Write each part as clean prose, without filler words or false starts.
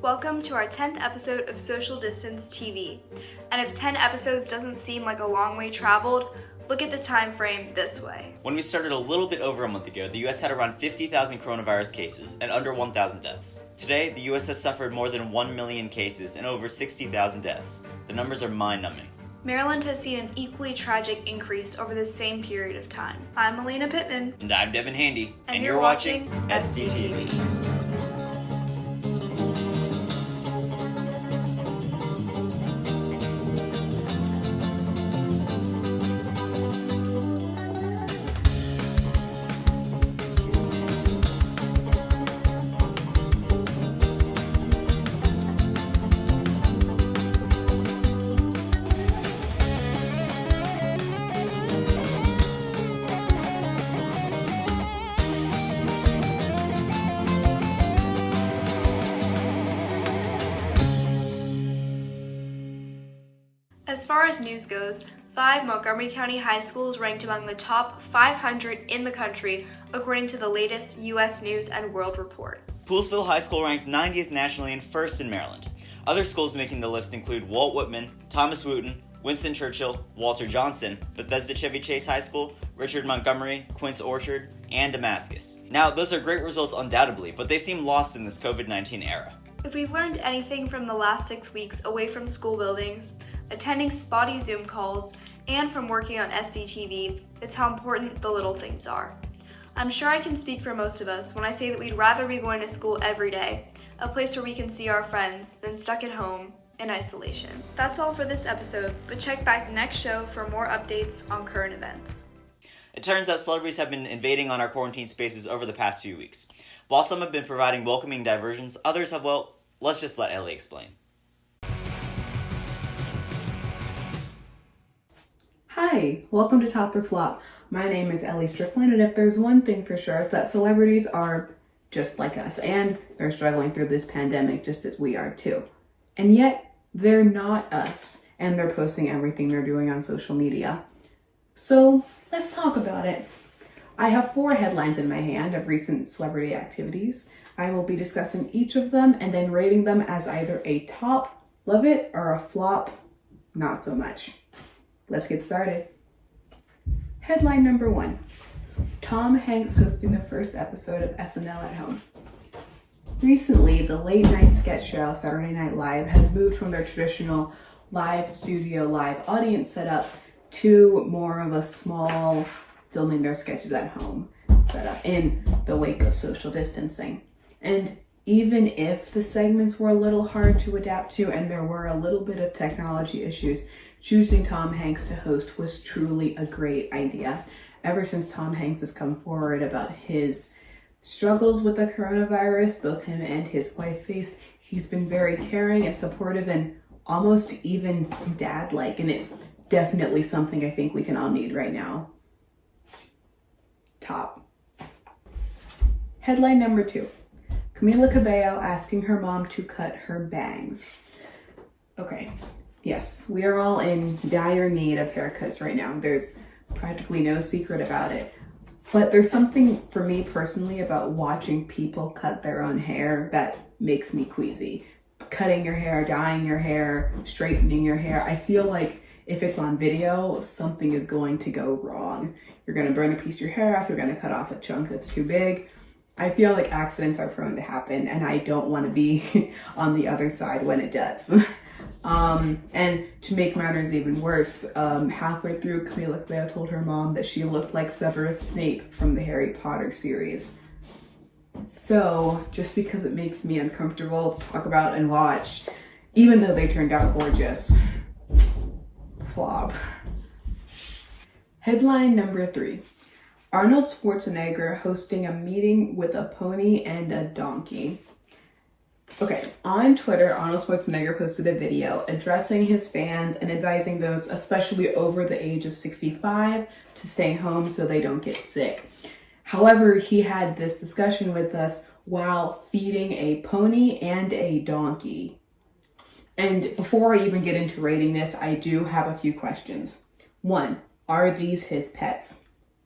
Welcome to our 10th episode of Social Distance TV. And if 10 episodes doesn't seem like a long way traveled, look at the time frame this way. When we started a little bit over a month ago, the US had around 50,000 coronavirus cases and under 1,000 deaths. Today, the US has suffered more than 1 million cases and over 60,000 deaths. The numbers are mind-numbing. Maryland has seen an equally tragic increase over the same period of time. I'm Melina Pittman. And I'm Devin Handy. And you're watching SDTV. As far as news goes, 5 Montgomery County high schools ranked among the top 500 in the country, according to the latest U.S. News and World Report. Poolesville High School ranked 90th nationally and 1st in Maryland. Other schools making the list include Walt Whitman, Thomas Wooten, Winston Churchill, Walter Johnson, Bethesda Chevy Chase High School, Richard Montgomery, Quince Orchard, and Damascus. Now, those are great results undoubtedly, but they seem lost in this COVID-19 era. If we've learned anything from the last 6 weeks away from school buildings, attending spotty Zoom calls, and from working on SDTV, it's how important the little things are. I'm sure I can speak for most of us when I say that we'd rather be going to school every day, a place where we can see our friends, than stuck at home in isolation. That's all for this episode, but check back next show for more updates on current events. It turns out celebrities have been invading on our quarantine spaces over the past few weeks. While some have been providing welcoming diversions, others have, well, let's just let Ellie explain. Hi, welcome to Top or Flop. My name is Ellie Strickland, and if there's one thing for sure, it's that celebrities are just like us, and they're struggling through this pandemic just as we are too. And yet, they're not us, and they're posting everything they're doing on social media. So, let's talk about it. I have 4 headlines in my hand of recent celebrity activities. I will be discussing each of them and then rating them as either a top, love it, or a flop, not so much. Let's get started. Headline number 1. Tom Hanks hosting the first episode of SNL at home. Recently, the late night sketch show Saturday Night Live has moved from their traditional live studio, live audience setup to more of a small filming their sketches at home setup in the wake of social distancing. And even if the segments were a little hard to adapt to and there were a little bit of technology issues, choosing Tom Hanks to host was truly a great idea. Ever since Tom Hanks has come forward about his struggles with the coronavirus, both him and his wife faced, he's been very caring and supportive and almost even dad-like, and it's definitely something I think we can all need right now. Top. Headline number 2. Camila Cabello asking her mom to cut her bangs. Okay. Yes, we are all in dire need of haircuts right now. There's practically no secret about it. But there's something for me personally about watching people cut their own hair that makes me queasy. Cutting your hair, dyeing your hair, straightening your hair. I feel like if it's on video, something is going to go wrong. You're going to burn a piece of your hair off, you're going to cut off a chunk that's too big. I feel like accidents are prone to happen, and I don't want to be on the other side when it does. And to make matters even worse, halfway through, Camila Cabello told her mom that she looked like Severus Snape from the Harry Potter series. So, just because it makes me uncomfortable to talk about and watch, even though they turned out gorgeous. Flop. Headline number 3. Arnold Schwarzenegger hosting a meeting with a pony and a donkey. Okay, on Twitter, Arnold Schwarzenegger posted a video addressing his fans and advising those, especially over the age of 65, to stay home so they don't get sick. However, he had this discussion with us while feeding a pony and a donkey. And before I even get into rating this, I do have a few questions. 1, are these his pets?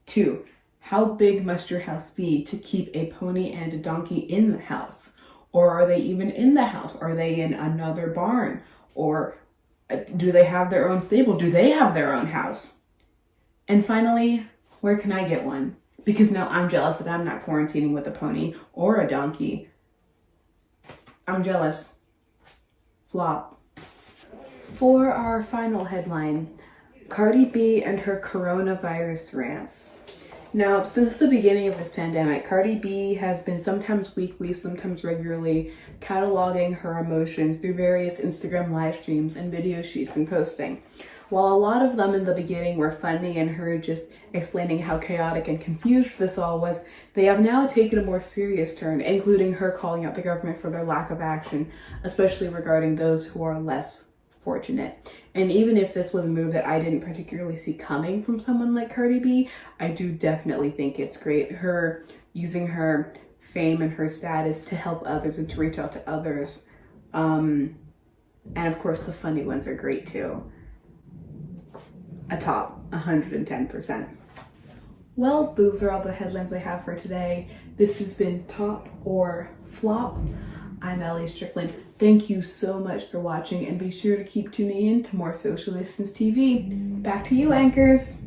2, how big must your house be to keep a pony and a donkey in the house? Or are they even in the house? Are they in another barn? Or do they have their own stable? Do they have their own house? And finally, where can I get one? Because now I'm jealous that I'm not quarantining with a pony or a donkey. I'm jealous. Flop. For our final headline, Cardi B and her coronavirus rants. Now, since the beginning of this pandemic, Cardi B has been sometimes weekly, sometimes regularly cataloging her emotions through various Instagram live streams and videos she's been posting. While a lot of them in the beginning were funny and her just explaining how chaotic and confused this all was, they have now taken a more serious turn, including her calling out the government for their lack of action, especially regarding those who are less fortunate. And even if this was a move that I didn't particularly see coming from someone like Cardi B, I do definitely think it's great. Her using her fame and her status to help others and to reach out to others. And of course the funny ones are great too. A top 110%. Well, those are all the headlines I have for today. This has been Top or Flop. I'm Ellie Strickland. Thank you so much for watching, and be sure to keep tuning in to more Social Distance TV. Back to you, anchors.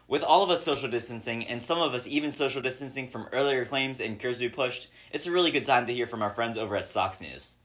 With all of us social distancing, and some of us even social distancing from earlier claims and cures we pushed, it's a really good time to hear from our friends over at Sox News.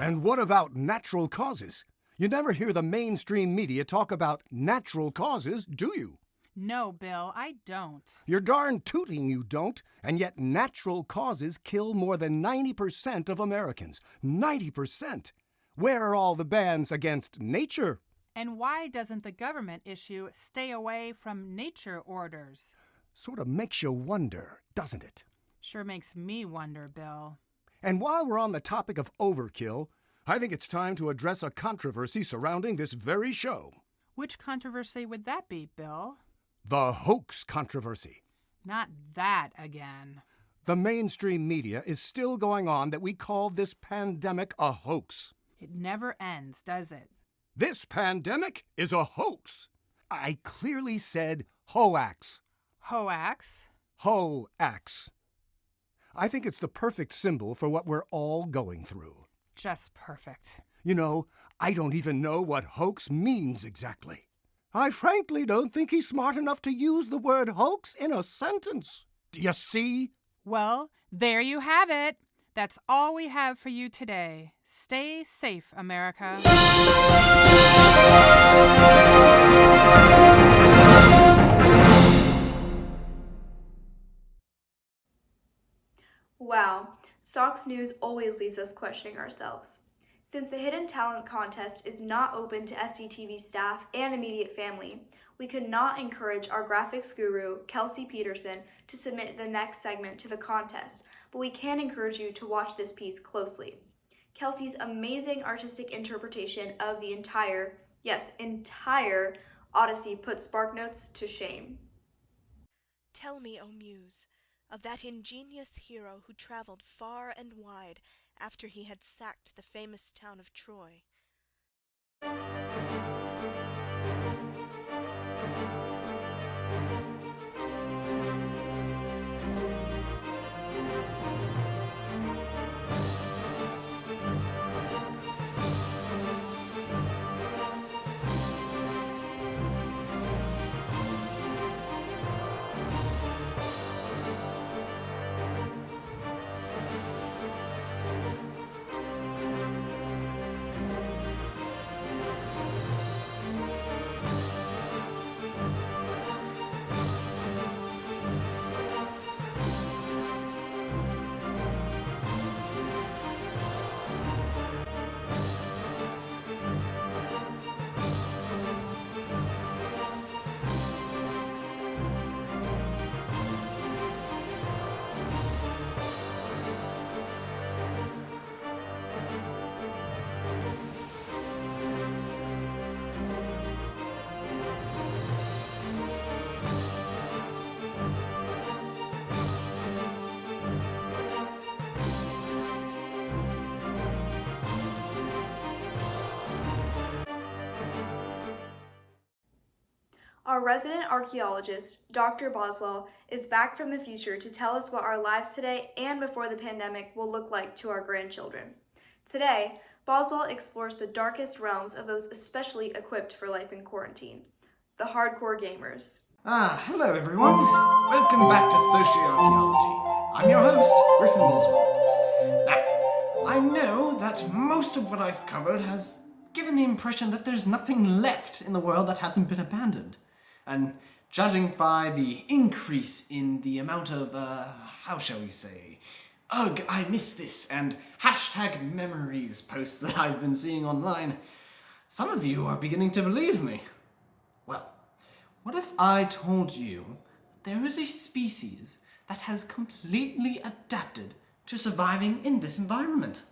And what about natural causes? You never hear the mainstream media talk about natural causes, do you? No, Bill, I don't. You're darn tooting you don't, and yet natural causes kill more than 90% of Americans. 90%! Where are all the bans against nature? And why doesn't the government issue stay away from nature orders? Sort of makes you wonder, doesn't it? Sure makes me wonder, Bill. And while we're on the topic of overkill, I think it's time to address a controversy surrounding this very show. Which controversy would that be, Bill? The hoax controversy. Not that again. The mainstream media is still going on that we call this pandemic a hoax. It never ends, does it? This pandemic is a hoax. I clearly said hoax. Hoax? Hoax. I think it's the perfect symbol for what we're all going through. Just perfect. You know, I don't even know what hoax means exactly. I frankly don't think he's smart enough to use the word hoax in a sentence. Do you see? Well, there you have it. That's all we have for you today. Stay safe, America. Wow, Sox News always leaves us questioning ourselves. Since the Hidden Talent Contest is not open to SDTV staff and immediate family, we could not encourage our graphics guru, Kelsey Peterson, to submit the next segment to the contest, but we can encourage you to watch this piece closely. Kelsey's amazing artistic interpretation of the entire Odyssey puts SparkNotes to shame. Tell me, O Muse, of that ingenious hero who traveled far and wide after he had sacked the famous town of Troy. Our resident archaeologist, Dr. Boswell, is back from the future to tell us what our lives today and before the pandemic will look like to our grandchildren. Today, Boswell explores the darkest realms of those especially equipped for life in quarantine, the hardcore gamers. Hello everyone. Welcome back to Socioarchaeology. I'm your host, Griffin Boswell. Now, I know that most of what I've covered has given the impression that there's nothing left in the world that hasn't been abandoned. And judging by the increase in the amount of, how shall we say, ugh, I miss this, and #memories posts that I've been seeing online, some of you are beginning to believe me. Well, what if I told you there is a species that has completely adapted to surviving in this environment?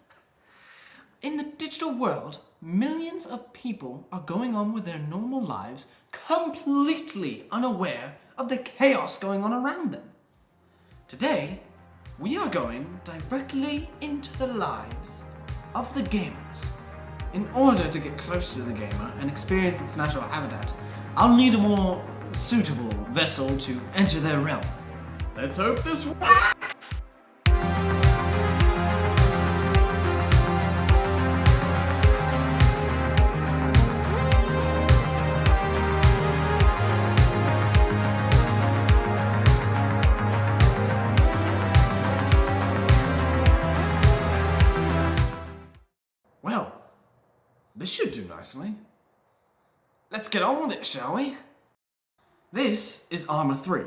In the digital world, millions of people are going on with their normal lives completely unaware of the chaos going on around them. Today, we are going directly into the lives of the gamers. In order to get close to the gamer and experience its natural habitat, I'll need a more suitable vessel to enter their realm. Let's hope this works! Well, this should do nicely. Let's get on with it, shall we? This is Arma 3,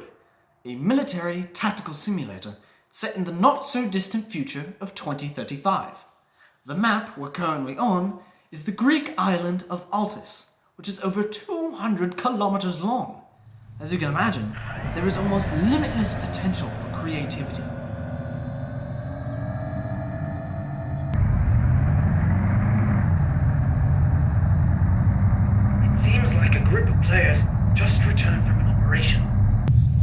a military tactical simulator set in the not-so-distant future of 2035. The map we're currently on is the Greek island of Altis, which is over 200 kilometers long. As you can imagine, there is almost limitless potential for creativity. Seems like a group of players just returned from an operation.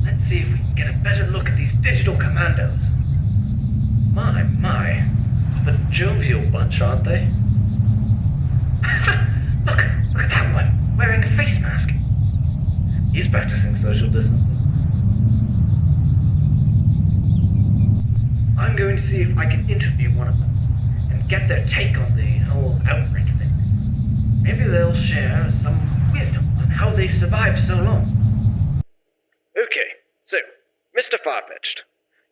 Let's see if we can get a better look at these digital commandos. My, what a jovial bunch, aren't they? look at that one, wearing a face mask. He's practicing social distancing. I'm going to see if I can interview one of them and get their take on the whole outbreak thing. Maybe they'll share some wisdom on how they've survived so long. Okay, so, Mr. Farfetched,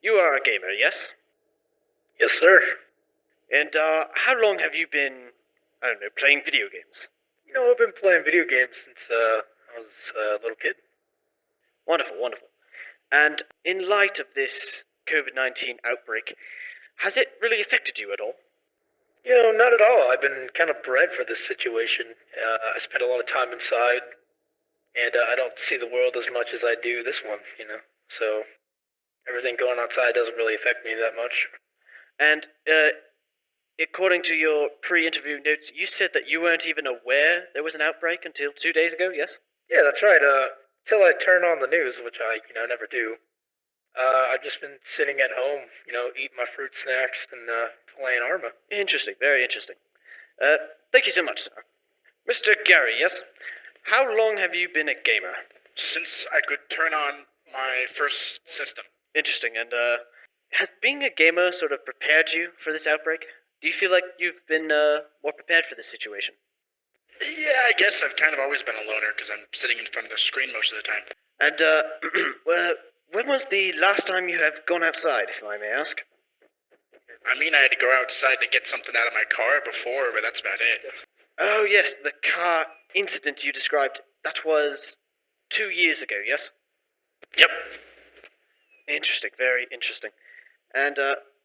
you are a gamer, yes? Yes, sir. And, how long have you been, I don't know, playing video games? You know, I've been playing video games since, I was a little kid. Wonderful. And in light of this COVID-19 outbreak, has it really affected you at all? You know, not at all. I've been kind of bred for this situation. I spend a lot of time inside, and I don't see the world as much as I do this one, you know. So, everything going outside doesn't really affect me that much. And, according to your pre-interview notes, you said that you weren't even aware there was an outbreak until 2 days ago, yes? Yeah, that's right. Till I turn on the news, which I, never do. I've just been sitting at home, eating my fruit snacks and playing Arma. Interesting, very interesting. Thank you so much, sir. Mr. Gary, yes? How long have you been a gamer? Since I could turn on my first system. Interesting, and has being a gamer sort of prepared you for this outbreak? Do you feel like you've been more prepared for this situation? Yeah, I guess I've kind of always been a loner because I'm sitting in front of the screen most of the time. And, well, when was the last time you have gone outside, if I may ask? I mean, I had to go outside to get something out of my car before, but that's about it. Oh, yes, the car incident you described. That was 2 years ago, yes? Yep. Interesting, very interesting. And,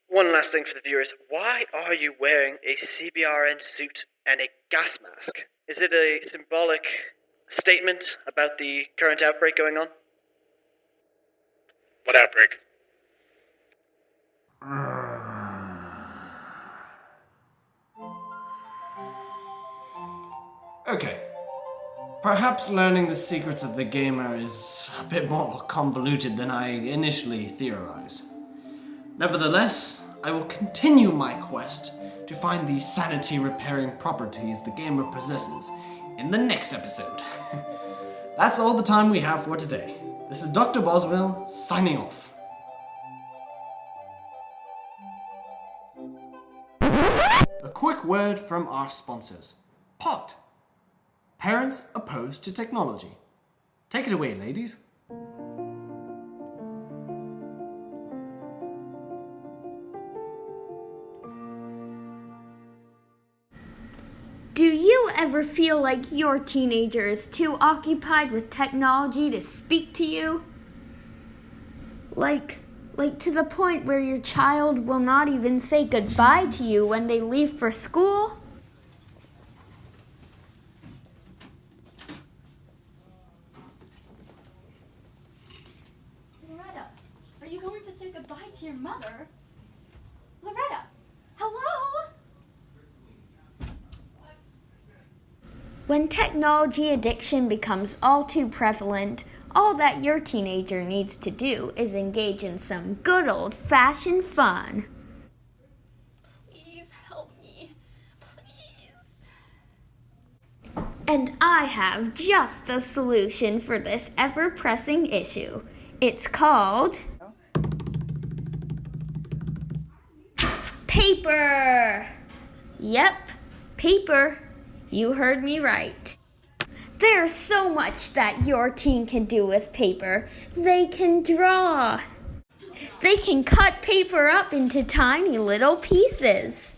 one last thing for the viewers. Why are you wearing a CBRN suit and a gas mask? Is it a symbolic statement about the current outbreak going on? What outbreak? Okay. Perhaps learning the secrets of the gamer is a bit more convoluted than I initially theorized. Nevertheless, I will continue my quest to find the sanity-repairing properties the gamer possesses in the next episode. that's all the time we have for today. This is Dr. Boswell signing off. A quick word from our sponsors. POT. Parents opposed to technology. Take it away, ladies. Do you ever feel like your teenager is too occupied with technology to speak to you? Like to the point where your child will not even say goodbye to you when they leave for school? Loretta, are you going to say goodbye to your mother? Loretta, hello? When technology addiction becomes all too prevalent, all that your teenager needs to do is engage in some good old-fashioned fun. Please help me. Please. And I have just the solution for this ever-pressing issue. It's called paper. Yep, paper. You heard me right. There's so much that your teen can do with paper. They can draw. They can cut paper up into tiny little pieces.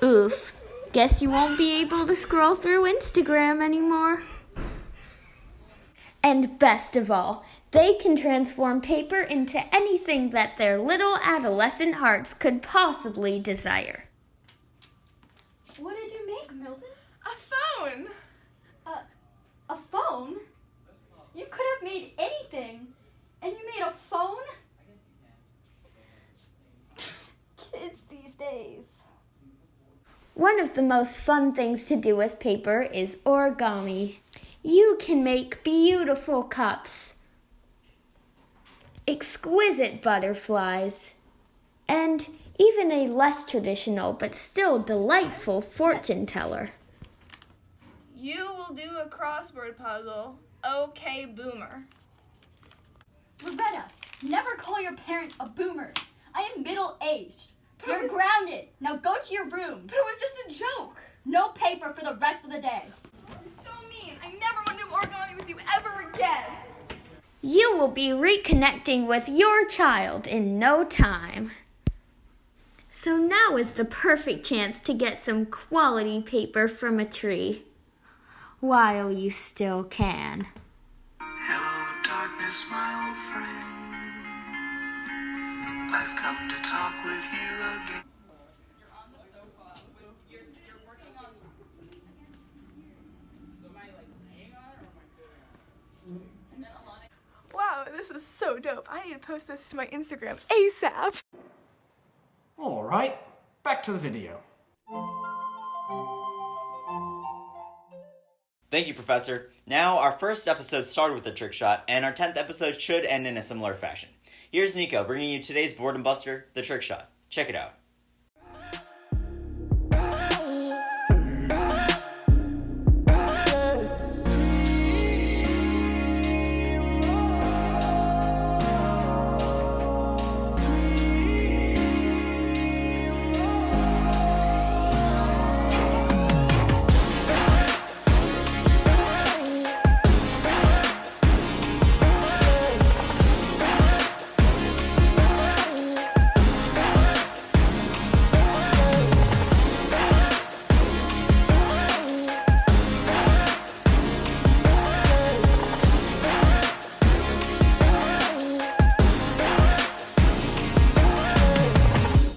Oof. Guess you won't be able to scroll through Instagram anymore. And best of all, they can transform paper into anything that their little adolescent hearts could possibly desire. What did you make, Milton? A phone! A phone? You could have made anything. And you made a phone? Kids these days. One of the most fun things to do with paper is origami. You can make beautiful cups, exquisite butterflies, and even a less traditional but still delightful fortune teller. You will do a crossword puzzle. Okay, boomer. Loretta, never call your parents a boomer. I am middle-aged. You're grounded. Now go to your room. But it was just a joke. No paper for the rest of the day. You're so mean. I never want to do origami with you ever again. You will be reconnecting with your child in no time. So now is the perfect chance to get some quality paper from a tree, while you still can. Hello, darkness, my old friend. I've come to talk with you again. Wow, this is so dope. I need to post this to my Instagram ASAP. Alright, back to the video. Thank you, Professor. Now, our first episode started with a trick shot, and our 10th episode should end in a similar fashion. Here's Nico bringing you today's boredom buster, the trick shot. Check it out.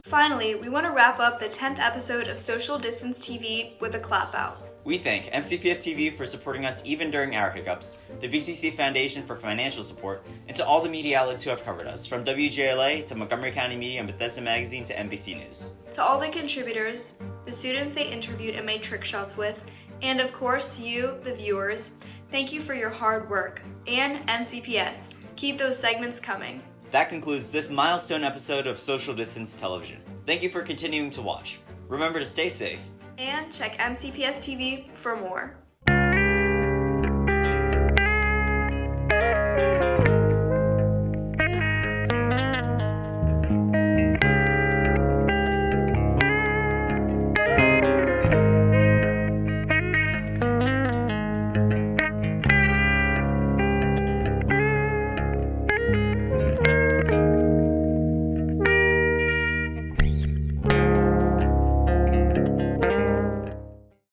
Finally, we want to wrap up the 10th episode of Social Distance TV with a clap out. We thank MCPS TV for supporting us even during our hiccups, the BCC Foundation for financial support, and to all the media outlets who have covered us, from WJLA to Montgomery County Media and Bethesda Magazine to NBC News. To all the contributors, the students they interviewed and made trick shots with, and of course you, the viewers, thank you for your hard work. And MCPS, keep those segments coming. That concludes this milestone episode of Social Distance Television. Thank you for continuing to watch. Remember to stay safe And check MCPS TV for more.